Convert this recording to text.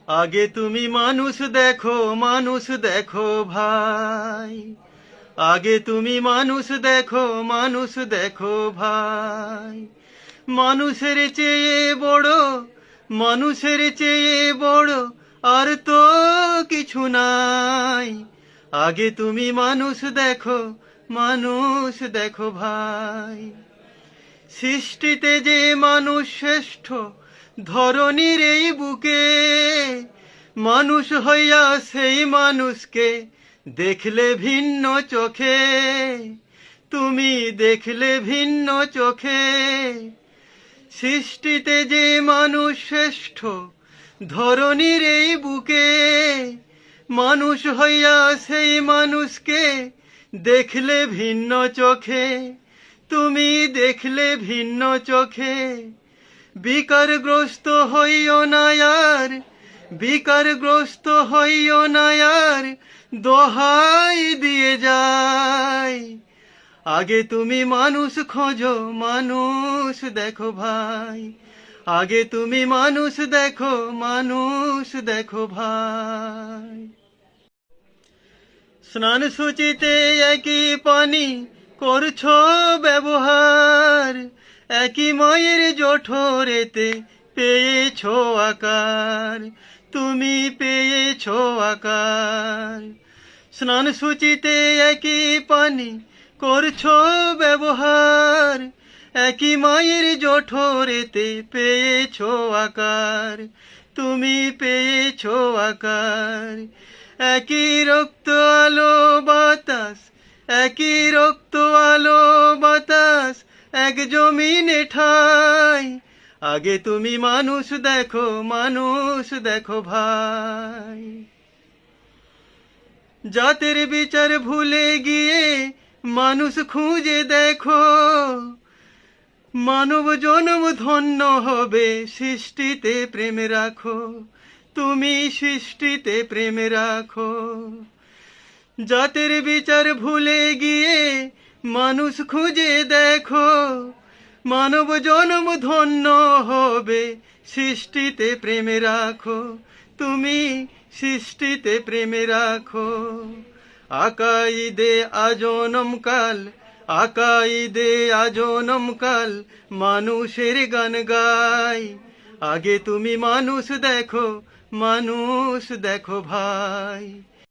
আগে তুমি মানুষ দেখো ভাই। আগে তুমি মানুষ দেখো ভাই। মানুষের চেয়ে বড়, মানুষের চেয়ে বড় আর তো কিছু নাই। আগে তুমি মানুষ দেখো ভাই। সৃষ্টিতে যে মানুষ শ্রেষ্ঠ ধরণীর এই বুকে, মানুষ হইয়া সেই মানুষকে দেখলে ভিন্ন চোখে, তুমি দেখলে ভিন্ন চোখে। সৃষ্টিতে যে মানুষ শ্রেষ্ঠ ধরণীর এই বুকে, মানুষ হইয়া সেই মানুষকে দেখলে ভিন্ন চোখে, তুমি দেখলে ভিন্ন চোখে। বিকারগ্রস্ত হইও না আর, বিকারগ্রস্ত হইও না আর, দোহাই দিয়ে যাই। আগে তুমি মানুষ খোঁজো, মানুষ দেখো ভাই। আগে তুমি মানুষ দেখো ভাই। স্নান সূচিতে একই পানি করছো ব্যবহার, একই মায়ের জঠরেতে পেয়েছো আকার, তুমি পেয়েছো আকার। স্নান সূচিতে একই পানি করছো ব্যবহার, একই মায়ের জঠরেতে পেয়েছো আকার, তুমি পেয়েছো আকার। একই রক্ত আলো বাতাস, একই রক্ত আলো বাতাস, এক জমিনে ঠাই। আগে তুমি মানুষ দেখো ভাই। জাতের বিচার ভুলে গিয়ে মানুষ খুঁজে দেখো, মানব জন্ম ধন্য হবে সৃষ্টিতে প্রেম রাখো, তুমি সৃষ্টিতে প্রেম রাখো। জাতের বিচার ভুলে গিয়ে মানুষ খুঁজে দেখো, মানব জন্ম ধন্য হবে সৃষ্টিতে প্রেম রাখো, তুমি সৃষ্টিতে প্রেম রাখো। আকাইদে আজনম কাল, আকাইদে আজনম কাল মানুষের গান গাই। আগে তুমি মানুষ দেখো ভাই।